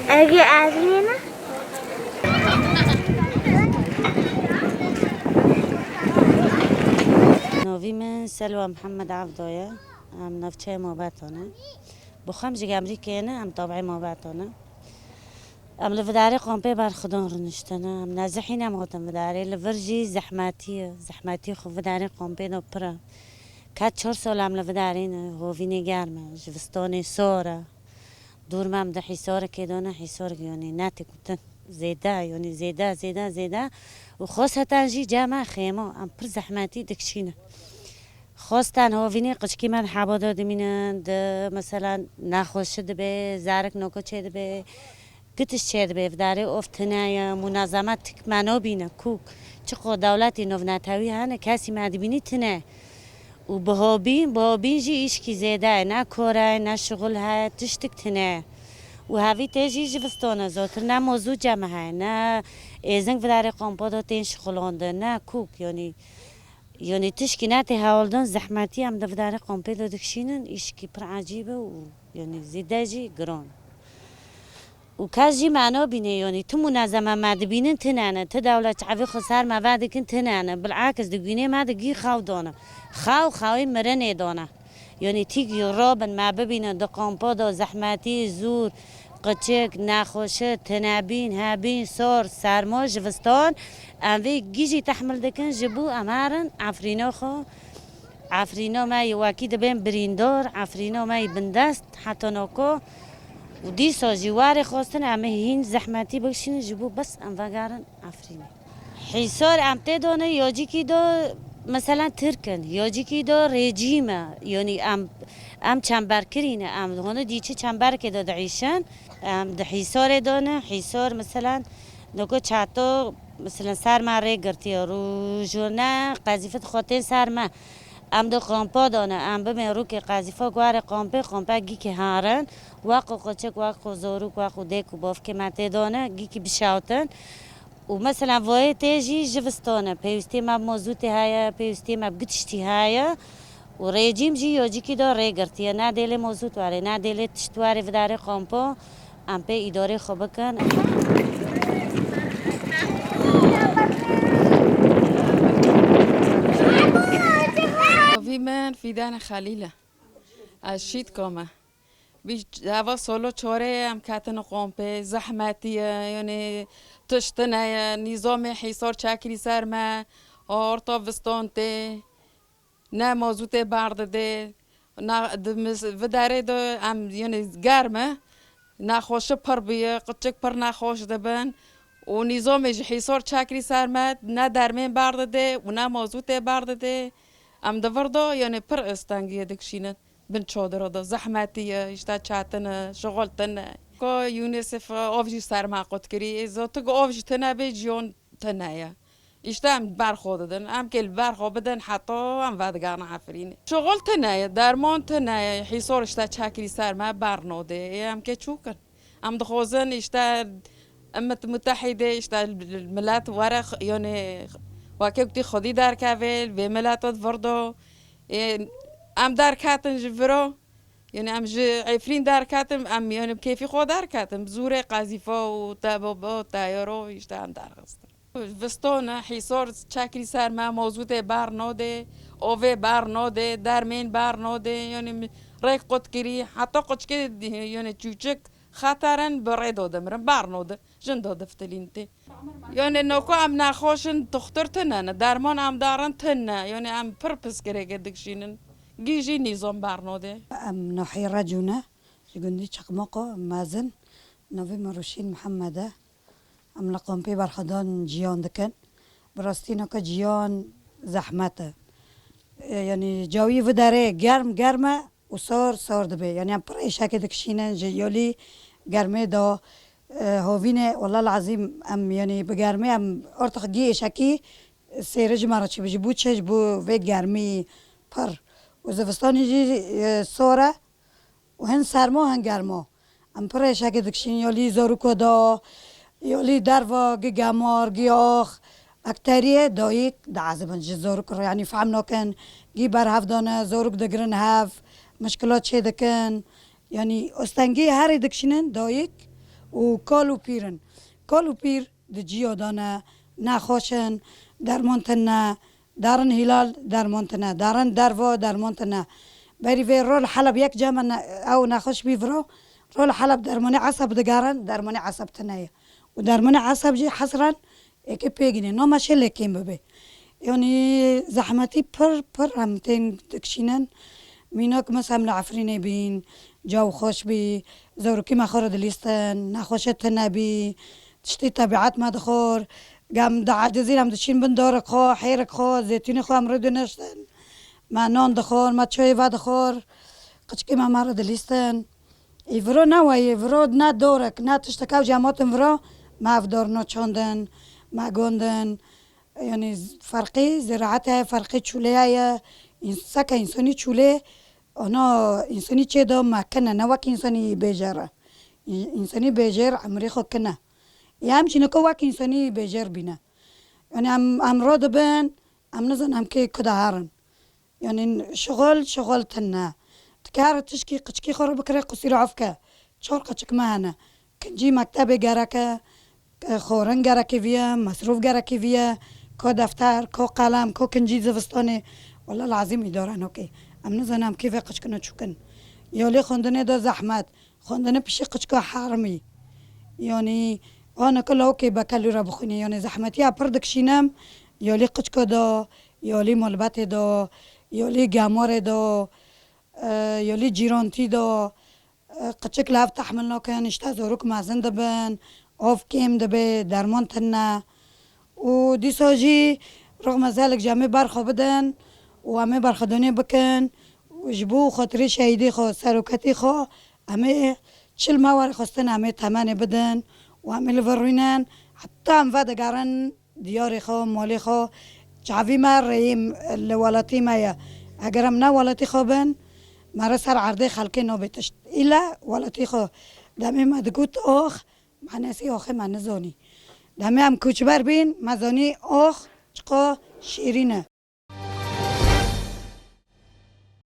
اگه ازمینه نوی من سلوى محمد عبدايا ام نفچه ما باتونه بخم جي امريكا انا ام طبعي ما باتونه ام لفداري قومبي بار خدون رنشتنا ام نازحين ام غوتم فداري لفرجي زحماتي خو فداري قومبي نو برا كات 4 سال ام لفدارين هو فيني گرمه جوستاني سورا دور مام ده حصار كدانه حصار يعني ناتي كنت زيادة يعني زيادة وخاصة جي جامع خيمة ام پر زحماتي دكشينه خواستن هاوینی قشکی من حبا داده مینند مثلا نخوشد به زارک نکو چه به گتش چه به داره افتنای منظمت تک منو بینه کوک چقدر دولتی نو نتاوی هنه کسی مدبینی تنه و بهابین جی ایش کی زیده نه کاره نه شغل های تشتک تنه و هاوی تیجی جوستانه زاتر نه موضوع جمع های نه ازنگ داره قامپا دا تین شغلانده نه کوک يعني تشكيناتي هاولدن زحمتي عم دفداري قومبي دو دكشينن إشكي بر عجيبة يعني زيداجي قرون وكاجي معنا بيني يعني تو منظمة ما دبينن تنانا تدولة عفي خسار ما بعدكن تنانا بالعكس دقيني ما دقي خاو دونا خاوي مرني دونا يعني تيجي رابن ما ببينن دو قومبا دو زحمتي زور قچک نخوشه تنابین هابین سور سرما جوستان اوی گیجی تحمل دکن جبو امارن عفرینا مای واکید بین بریندار عفرینا مای بندست حتی نکو و دی ساجوار خواستن امه هین زحمتی بکشین جبو بس ام وگارن عفرینه حیصار ام تدانه یاجی کی دو مثلا ترکن یاجی کی دو رژیمه یعنی ام چنبر کرینه ام هونه دیچه چنبر که داد عیشن ام ده حیصار دانه حیصار مثلا نگو چاتو مثلا سر ما ری گرتی رو جونه قذیفت خاطر سر ما ام دو قامپا دانه ام بمن رو که قذیفا گوار قامپا گی که هارن واقع قچک واقع زوروک واقع دیک و باف که مته دانه گی که بشاوتن و مثلا وای تیجی جوستانه پیوستی ما موضوع های پیوستی ما بگتشتی های و رژیم جی یاجی کی دار ریگرتیه نه دل موضوع تواره نه دل تشتواره و داره قامپا ام پی اداره خوب کن وی من فیدان خلیله از شید کامه بیش دوا سالو چاره هم کتن قامپه زحمتیه یعنی تشتنه نظام حصار چکری سر ما آرتا وستانته نه موضوع برده نه و داره دو هم یعنی گرمه نخوشه پر بیه قچک پر نخوش دبن و نظام حصار چکری سر ما نه درمین برده و نه موضوع برده ام دوردا یعنی پر استانگیه دکشینن بن چادر دا زحمتیه اشتا چاتن شغلتن که یونیسف آفجی سرما قد کری زاتو که آفجی تنه به جیون تنه اشتا ام برخواد دادن ام که برخواد بدن حتی ام ودگان عفرینه شغل تنه درمان تنه حصار اشتا چکری سرما برناده ام که چوکن ام دخوزن اشتا امت متحده اشتا الملات ورق یعنی وكيبتي خدي دار كافيل بملاتات فردو ام دار كاتن جفرو يعني ام عفرين دار كاتم ام يعني كيفي خو دار كاتم زوري قازيفا وتابوبا وتايرو يشتان دار غستا فستونا حصار چاكري سار ما موضوع بار نوده اوه بار نوده درمين بار نوده يعني ريك قد كري حتى قد كده يعني چوچك خطرن برای داده مرن برناده جن داده فتلینته یعنی نکو ام نخوشن دختر تنن درمان ام دارن تنه یعنی ام پرپس گره دکشینن گیجی نظام برناده ام نحی رجونه جگندی چقماقا مازن نوی مروشین محمده ام لقم پی برخدان جیان دکن براستی نکا جیان زحمته یعنی جاوی و داره گرمه و سار دبه یعنی ام پر ایشک دکشینن جیالی گرمه دا هاوینه والله العظیم ام یعنی بگرمه ام ارتق گی ایشکی سیرج مرا چی بجی بود چش بو و گرمی پر و زفستانی جی ساره و هن سرما هن گرما ام پر ایشک دکشین یالی زاروکو دا یالی دروا گی گمار گی آخ اکتریه دایک دعزبن جی زاروک رو یعنی فهم نکن گی بر هفدانه زاروک دگرن هف مشکلات چه دکن یعنی استنگی هر دکشینن دایک و کالو پیرن کالو پیر د جیو دانه نخوشن درمانتنه دارن هلال درمانتنه دارن دروا درمانتنه بری وی رول حلب یک جمع او نخوش بیورو رول حلب درمان عصب دگارن درمان عصب تنه و درمان عصب جی حسرن اکی پیگینه نامشه لکیم ببه یعنی زحمتی پر هم تین تکشینن میناک مثلا لعفرینه بین جو خوش بی زورکی مخور دلیستن نخوشت تنه بی تشتی طبیعت ما دخور قام دا عجزين هم دشين بندورك خو حيرك خو زيتوني خو امرو دنشتن ما نون دخور ما تشوي با دخور قچكي ما مارو دليستن يفرو نوا يفرو نا دورك نا تشتكاو جاموتن فرو ما افدور نو چوندن ما گوندن يعني فرقي زراعتها فرقي چوليايا سكا انساني چولي انا انساني چه دا ما كنا نواك انساني بيجره انساني بيجر عمري خو كنا يا همچنین که واقعی انسانی بیجر بینه یعنی هم راد بین هم نزن هم که کده هرن یعنی شغل تنه تکار تشکی قچکی خور بکره قصیر عفکه چهار قچک مهنه کنجی مکتب گرکه خورن گرکه ویه مصروف گرکه ویه که دفتر که قلم که کنجی زوستانه والله العظیم اداره نوکی هم نزن هم که قچکنه چوکن یالی خوندنه دا زحمت خوندنه پیش قچکه حرمی یعنی آن کل اوکی با کلی را بخونی یعنی زحمتی اپردک شینم یالی قچکا دا یالی ملبت دا یالی گمار دا یالی جیرانتی دا قچک لحف تحمل ناکن اشتا زاروک مازن دبن آف کم دبه درمان تنه و دیساجی رغم ذلك جمعی برخوا بدن و همه برخدانی بکن و جبو خاطری شهیدی خوا سروکتی خوا همه چل موار خواستن همه تمنی بدن و همه لفروینن حتی هم ودگرن دیاری خوا مالی خوا چاوی ما ریم لولاتی ما اگر هم نه ولاتی خوا بن مرا سر عرضه خلقی نابتشت ایلا ولاتی خوا دمی مدگوت آخ معنیسی آخه من نزانی دمی هم کوچبر بین مزانی آخ چقا شیرینه